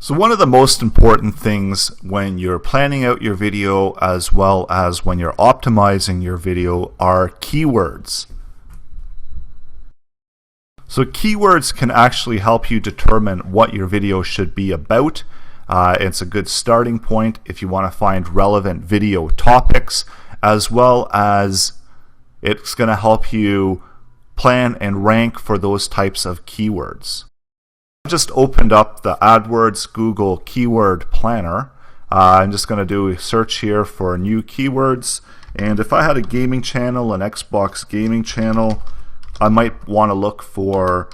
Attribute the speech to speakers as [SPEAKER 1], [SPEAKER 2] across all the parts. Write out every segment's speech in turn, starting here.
[SPEAKER 1] So one of the most important things when you're planning out your video as well as when you're optimizing your video are keywords. So keywords can actually help you determine what your video should be about. It's a good starting point if you want to find relevant video topics, as well as it's going to help you plan and rank for those types of keywords. I just opened up the AdWords Google Keyword Planner. I'm just going to do a search here for new keywords, and if I had a gaming channel, an Xbox gaming channel, I might want to look for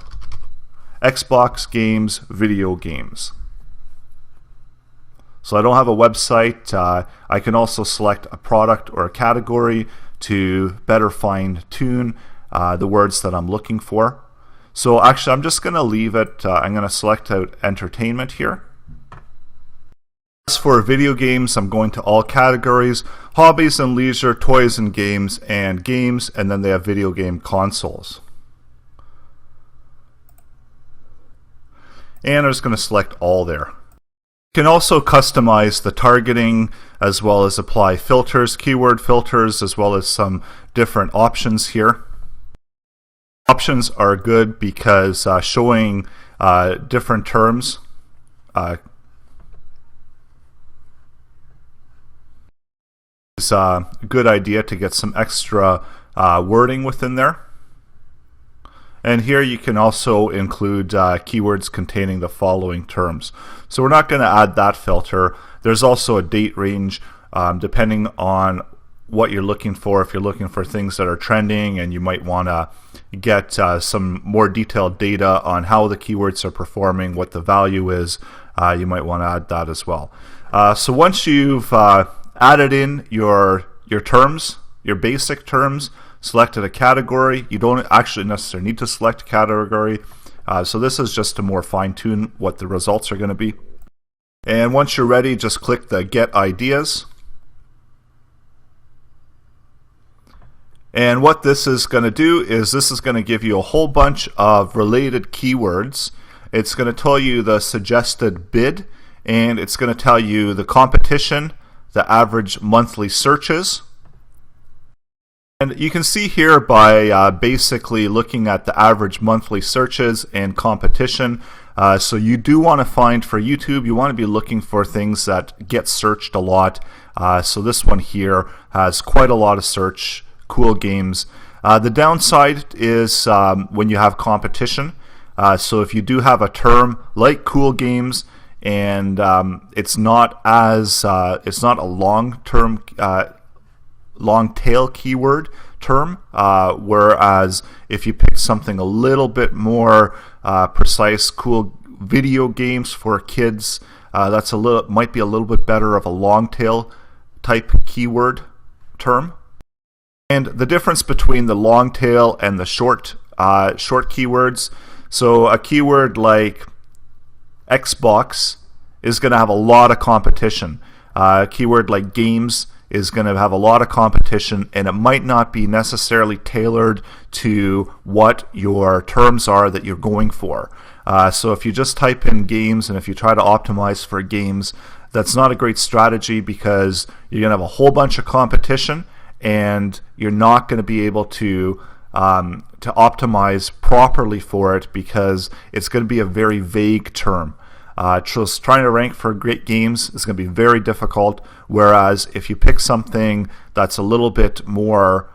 [SPEAKER 1] Xbox games, video games. So I don't have a website. I can also select a product or a category to better fine-tune the words that I'm looking for. So actually I'm just going to leave it, I'm going to select out entertainment here. As for video games, I'm going to all categories, hobbies and leisure, toys and games, and then they have video game consoles. And I'm just going to select all there. You can also customize the targeting as well as apply filters, keyword filters, as well as some different options here. Options are good because showing different terms is a good idea to get some extra wording within there. And here you can also include keywords containing the following terms. So we're not going to add that filter. There's also a date range depending on what you're looking for. If you're looking for things that are trending and you might want to get some more detailed data on how the keywords are performing, what the value is, you might want to add that as well. So once you've added in your terms, your basic terms, selected a category, you don't actually necessarily need to select a category. So this is just to more fine-tune what the results are going to be. And once you're ready, just click the Get Ideas. And what this is going to do is this is going to give you a whole bunch of related keywords. It's going to tell you the suggested bid, and it's going to tell you the competition, the average monthly searches. And you can see here by basically looking at the average monthly searches and competition. So you do want to find for YouTube, you want to be looking for things that get searched a lot. So this one here has quite a lot of search. Cool games. The downside is when you have competition. So if you do have a term like cool games and it's not a long-term, long-tail keyword term, whereas if you pick something a little bit more precise, cool video games for kids, that's might be a little bit better of a long-tail type keyword term. And the difference between the long tail and the short keywords. So a keyword like Xbox is going to have a lot of competition. A keyword like games is going to have a lot of competition, and it might not be necessarily tailored to what your terms are that you're going for. So if you just type in games and if you try to optimize for games, that's not a great strategy because you're going to have a whole bunch of competition, and you're not going to be able to optimize properly for it because it's going to be a very vague term. Just trying to rank for great games is going to be very difficult, whereas if you pick something that's a little bit more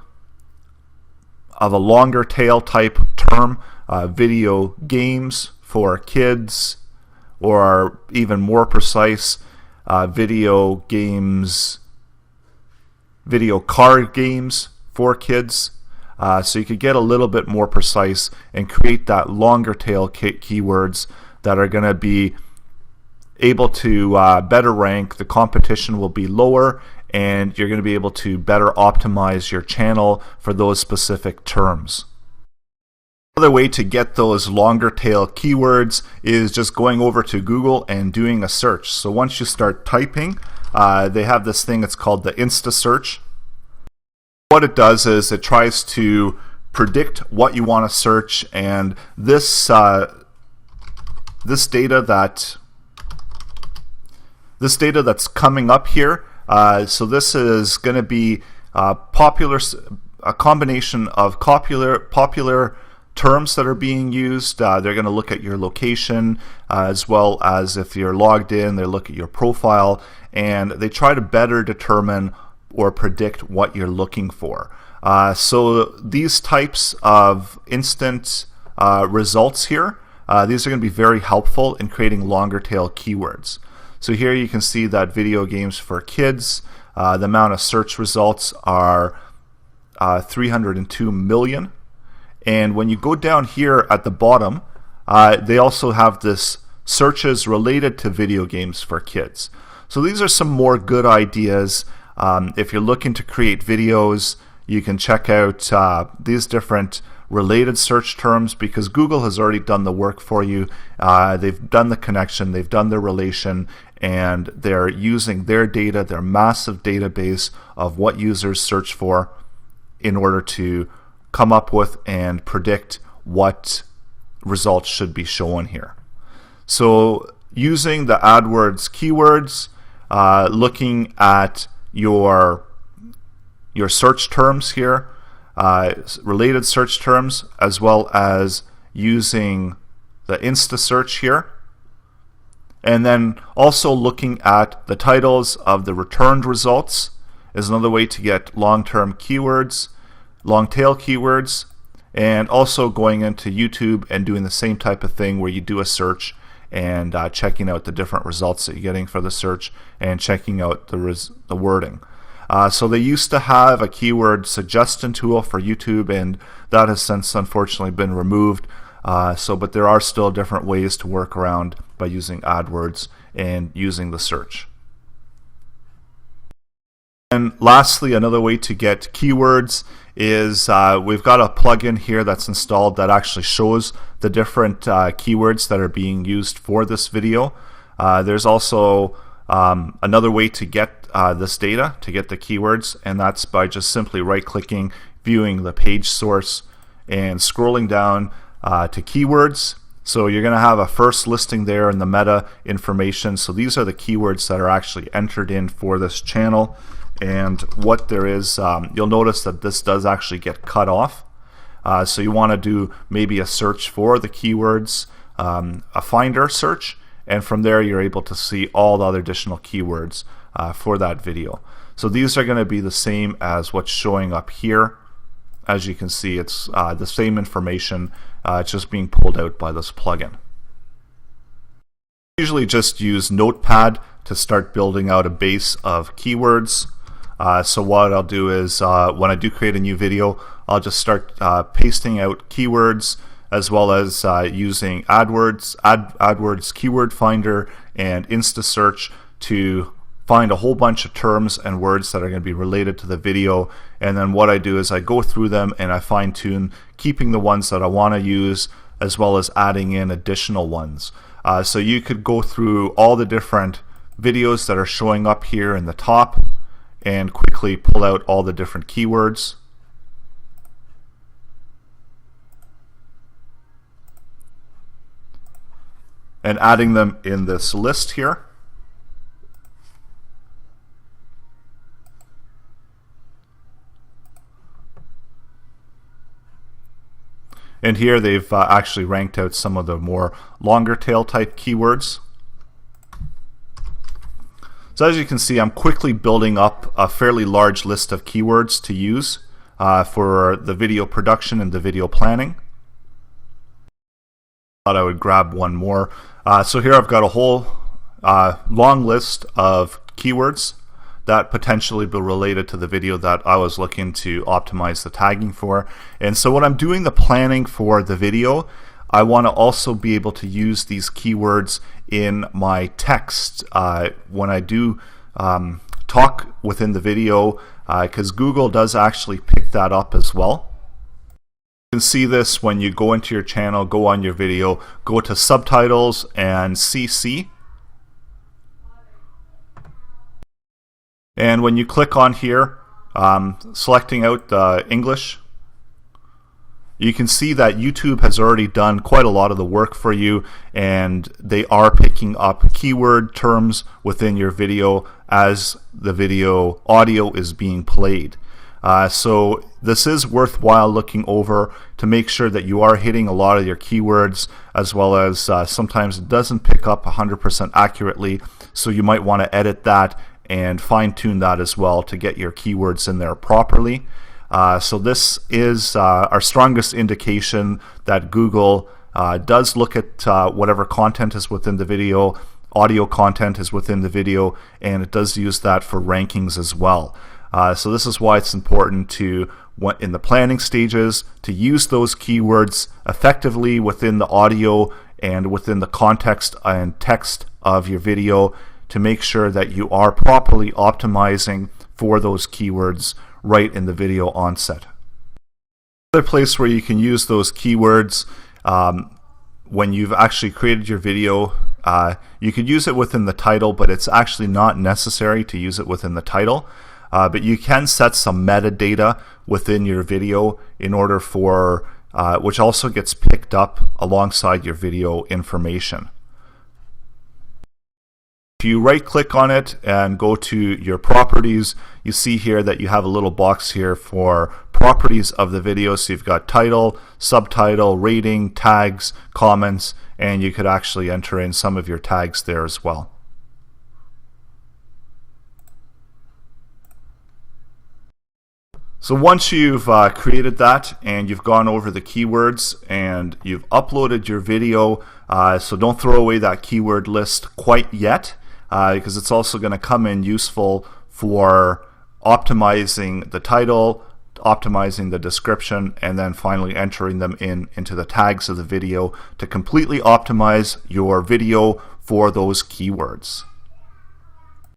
[SPEAKER 1] of a longer tail type term, video games for kids, or even more precise, video card games for kids. So you could get a little bit more precise and create that longer tail keywords that are going to be able to better rank. The competition will be lower, and you're going to be able to better optimize your channel for those specific terms. Another way to get those longer tail keywords is just going over to Google and doing a search. So once you start typing, they have this thing, it's called the Insta Search. What it does is it tries to predict what you want to search, and this data that This data that's coming up here, so this is going to be a combination of popular terms that are being used. They're going to look at your location, as well as if you're logged in, they look at your profile, and they try to better determine or predict what you're looking for. So these types of instant results here, these are going to be very helpful in creating longer tail keywords. So here you can see that video games for kids, the amount of search results are 302 million. And when you go down here at the bottom, they also have this searches related to video games for kids. So these are some more good ideas. If you're looking to create videos, you can check out these different related search terms, because Google has already done the work for you. They've done the connection, they've done the relation, and they're using their data, their massive database of what users search for, in order to come up with and predict what results should be shown here. So using the AdWords keywords, looking at your search terms here, related search terms, as well as using the Insta search here, and then also looking at the titles of the returned results is another way to get long-term keywords, long-tail keywords, and also going into YouTube and doing the same type of thing where you do a search and checking out the different results that you're getting for the search and checking out the wording. So they used to have a keyword suggestion tool for YouTube, and that has since unfortunately been removed. But there are still different ways to work around by using AdWords and using the search. And lastly, another way to get keywords is we've got a plugin here that's installed that actually shows the different keywords that are being used for this video. There's also another way to get this data, to get the keywords, and that's by just simply right-clicking, viewing the page source, and scrolling down to keywords. So you're going to have a first listing there in the meta information. So these are the keywords that are actually entered in for this channel. And what there is, you'll notice that this does actually get cut off. So you want to do maybe a search for the keywords, a finder search, and from there you're able to see all the other additional keywords for that video. So these are going to be the same as what's showing up here. As you can see, it's the same information, it's just being pulled out by this plugin. I usually just use Notepad to start building out a base of keywords. So what I'll do is when I do create a new video, I'll just start pasting out keywords, as well as using AdWords Keyword Finder and InstaSearch to find a whole bunch of terms and words that are going to be related to the video. And then what I do is I go through them and I fine tune, keeping the ones that I want to use, as well as adding in additional ones. So you could go through all the different videos that are showing up here in the top and quickly pull out all the different keywords. And adding them in this list here. And here they've actually ranked out some of the more longer tail type keywords. So as you can see, I'm quickly building up a fairly large list of keywords to use for the video production and the video planning. I thought I would grab one more. So here I've got a whole long list of keywords that potentially be related to the video that I was looking to optimize the tagging for. And so when I'm doing the planning for the video, I want to also be able to use these keywords in my text when I do talk within the video, because Google does actually pick that up as well. You can see this when you go into your channel, go on your video, go to subtitles and CC. And when you click on here, selecting out the English, you can see that YouTube has already done quite a lot of the work for you, and they are picking up keyword terms within your video as the video audio is being played. So this is worthwhile looking over to make sure that you are hitting a lot of your keywords, as well as sometimes it doesn't pick up 100% accurately, so you might want to edit that and fine-tune that as well to get your keywords in there properly. So this is our strongest indication that Google does look at whatever content is within the video, audio content is within the video, and it does use that for rankings as well. So this is why it's important to, in the planning stages, to use those keywords effectively within the audio and within the context and text of your video to make sure that you are properly optimizing for those keywords right in the video onset. Another place where you can use those keywords when you've actually created your video, you could use it within the title, but it's actually not necessary to use it within the title. But you can set some metadata within your video in order for, which also gets picked up alongside your video information. If you right click on it and go to your properties, you see here that you have a little box here for properties of the video. So you've got title, subtitle, rating, tags, comments, and you could actually enter in some of your tags there as well. So once you've created that and you've gone over the keywords and you've uploaded your video, so don't throw away that keyword list quite yet, because it's also going to come in useful for optimizing the title, optimizing the description, and then finally entering them into the tags of the video to completely optimize your video for those keywords.